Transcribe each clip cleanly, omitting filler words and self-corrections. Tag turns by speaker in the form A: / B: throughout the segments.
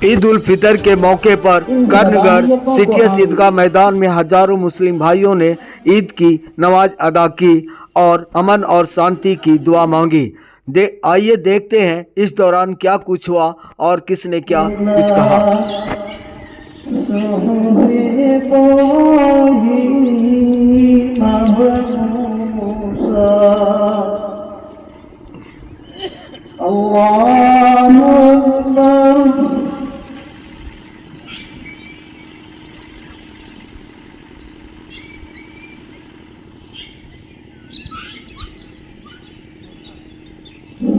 A: ईद उल फितर के मौके पर कर्णगढ़ सीटीएस ईदगाह मैदान में हजारों मुस्लिम भाइयों ने ईद की नमाज अदा की और अमन और शांति की दुआ मांगी। आइए देखते हैं इस दौरान क्या कुछ हुआ और किसने क्या कुछ कहा।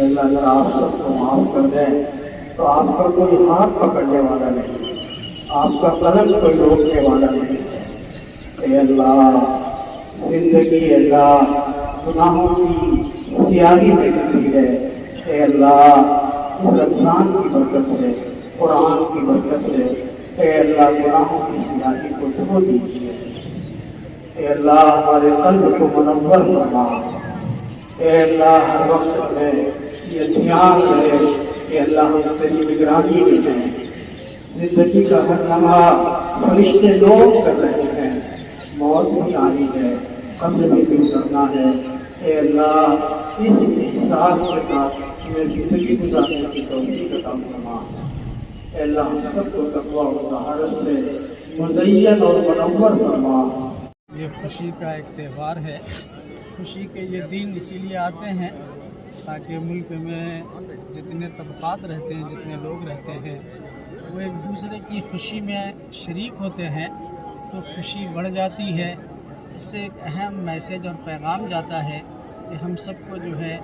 B: अल्लाह अगर आप सबको माफ़ कर दें तो आपका कोई हाथ पकड़ने वाला नहीं, आपका कदम कोई रोकने वाला नहीं। अल्लाह जिंदगी अल्लाह गुनाहों की सियाही में निकली है। अल्लाह रमज़ान की बरकत से, कुरान की बरकत से अल्लाह गुनाहों की सियाही को धो दीजिए। अल्लाह हमारे क़ल्ब को मुनव्वर फरमा। अल्लाह हर वक्त में ये ध्यान रहे कि अल्लाह हम तेरी निगरानी में हैं। जिंदगी का हर लम्हा फरिश्ते लोग कर रहे हैं। मौत भी आनी है, कब्र भी गुजरना है। अल्लाह इस एहसास के साथ हमें जिंदगी गुजारने की तौफीक अता फरमा। अल्लाह हम सबको तक़वा और तहारत से मुज़य्यन और मुनव्वर फरमा।
C: ये खुशी का एक त्यौहार है। खुशी के ये दिन इसीलिए आते हैं ताकि मुल्क में जितने तबक़ात रहते हैं, जितने लोग रहते हैं, वो एक दूसरे की खुशी में शरीक होते हैं तो खुशी बढ़ जाती है। इससे एक अहम मैसेज और पैगाम जाता है कि हम सबको जो है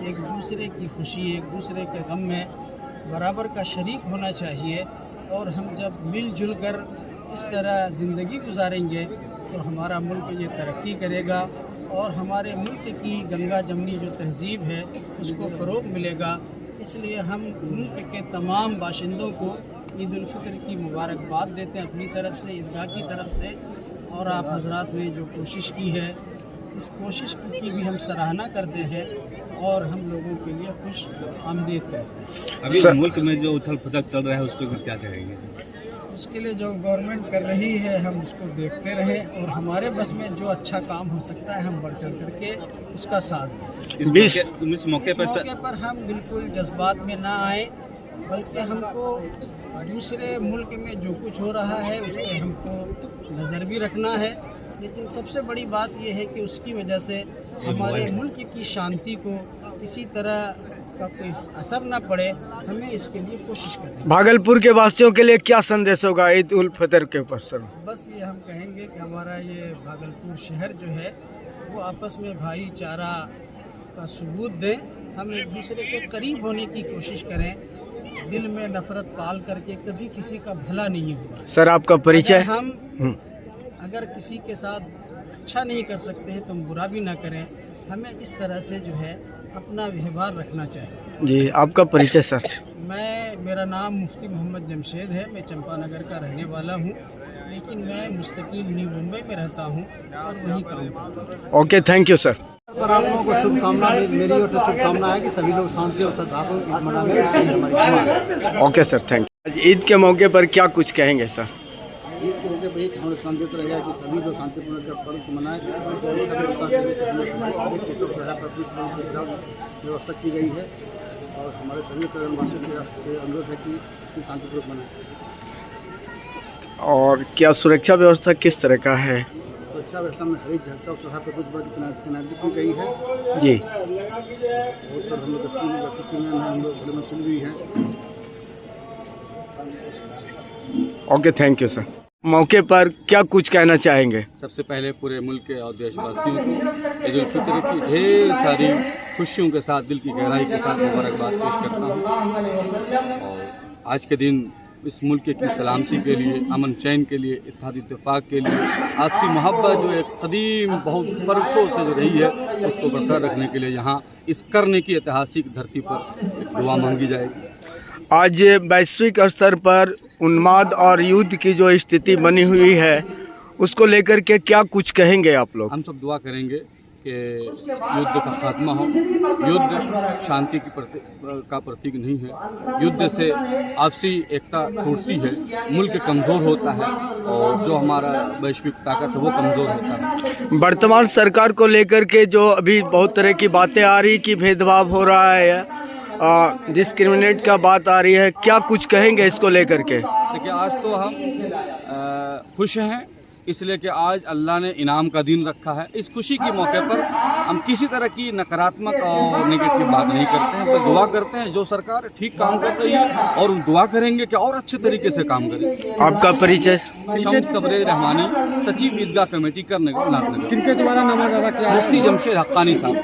C: एक दूसरे की खुशी, एक दूसरे के गम में बराबर का शरीक होना चाहिए। और हम जब मिलजुल कर इस तरह ज़िंदगी गुजारेंगे तो हमारा मुल्क ये तरक्की करेगा और हमारे मुल्क की गंगा जमनी जो तहज़ीब है उसको फ़रोग़ मिलेगा। इसलिए हम मुल्क के तमाम बाशिंदों को ईद उल फितर की मुबारकबाद देते हैं अपनी तरफ से, ईदगाह की तरफ से। और आप हजरात ने जो कोशिश की है, इस कोशिश की भी हम सराहना करते हैं और हम लोगों के लिए खुश आमदीद कहते हैं।
D: अभी मुल्क में जो उथल पुथल चल रहा है उसको क्या कहेंगे?
C: उसके लिए जो गवर्नमेंट कर रही है हम उसको देखते रहें और हमारे बस में जो अच्छा काम हो सकता है हम बढ़ चढ़ करके उसका साथ दें।
D: इस मौके
C: पर हम बिल्कुल जज्बात में ना आए, बल्कि हमको दूसरे मुल्क में जो कुछ हो रहा है उस पर हमको नज़र भी रखना है। लेकिन सबसे बड़ी बात यह है कि उसकी वजह से हमारे मुल्क की शांति को किसी तरह का कोई असर न पड़े, हमें इसके लिए कोशिश करनी है।
A: भागलपुर के वासियों के लिए क्या संदेश होगा ईद उल फितर के ऊपर सर?
C: बस ये हम कहेंगे कि हमारा ये भागलपुर शहर जो है वो आपस में भाईचारा का सबूत दें। हम एक दूसरे के करीब होने की कोशिश करें, दिल में नफ़रत पाल करके कभी किसी का भला नहीं हुआ।
A: सर आपका परिचय?
C: हम अगर किसी के साथ अच्छा नहीं कर सकते हैं तो हम बुरा भी ना करें। हमें इस तरह से जो है अपना व्यवहार रखना चाहिए।
A: जी, आपका परिचय सर?
C: मेरा नाम मुफ्ती मोहम्मद जमशेद है। मैं चंपानगर का रहने वाला हूँ, लेकिन मैं मुस्तकिल न्यू मुंबई में रहता हूँ और वहीं काम करता हूँ।
A: Okay, thank you sir.
E: पर आप लोगों को शुभकामना, मेरी ओर से शुभकामना है कि सभी लोग शांति और सद्भाव मनाएं। यही हमारी दुआ है।
A: Okay sir, thank you. आज ईद के मौके पर क्या कुछ कहेंगे सर?
E: ईद के मौके पर एक हमारे संदेश रहेगा कि सभी लोग शांतिपूर्ण जब पर्व मनाएं, व्यवस्था की गई है और हमारे सभी प्रदेशवासियों से अनुरोध है कि शांतिपूर्वक मनाएं।
A: और क्या सुरक्षा व्यवस्था किस तरह का है?
E: सुरक्षा व्यवस्था में हर एक झटका और चौराहे पर कुछ बड़ी तैनाती की गई है
A: जी,
E: और सर हम लोग गश्ती में हम लोग भले मशीन भी हैं।
A: Okay, thank you sir. मौके पर क्या कुछ कहना चाहेंगे?
F: सबसे पहले पूरे मुल्क के और देशवासियों को ईद उल फितर की ढेर सारी खुशियों के साथ, दिल की गहराई के साथ मुबारकबाद पेश करता हूँ। और आज के दिन इस मुल्क की सलामती के लिए, अमन चैन के लिए, इत्तेहाद इत्तेफाक के लिए, आपसी मोहब्बत जो एक कदीम बहुत बरसों से जो रही है उसको बरकरार रखने के लिए यहाँ इस करने की ऐतिहासिक धरती पर एक दुआ मांगी जाएगी।
A: आज वैश्विक स्तर पर उन्माद और युद्ध की जो स्थिति बनी हुई है उसको लेकर के क्या कुछ कहेंगे आप लोग?
F: हम सब दुआ करेंगे कि युद्ध का खात्मा हो। युद्ध शांति की का प्रतीक नहीं है। युद्ध से आपसी एकता टूटती है, मुल्क कमज़ोर होता है और जो हमारा वैश्विक ताकत है वो कमज़ोर होता है।
A: वर्तमान सरकार को लेकर के जो अभी बहुत तरह की बातें आ रही कि भेदभाव हो रहा है, डिस्क्रिमिनेट का बात आ रही है, क्या कुछ कहेंगे इसको लेकर के?
F: देखिए, आज तो हम खुश हैं इसलिए कि आज अल्लाह ने इनाम का दिन रखा है। इस खुशी के मौके पर हम किसी तरह की नकारात्मक और नेगेटिव बात नहीं करते हैं, पर दुआ करते हैं जो सरकार ठीक काम कर रही है और दुआ करेंगे कि और अच्छे तरीके से काम करें।
A: आपका परिचय?
F: शम्स कब्रे रहमानी, सचिव ईदगाह कमेटी करने को नाथनगर।
E: किनके द्वारा नमाज अदा किया?
F: मुफ्ती जमशेद हक्कानी साहब।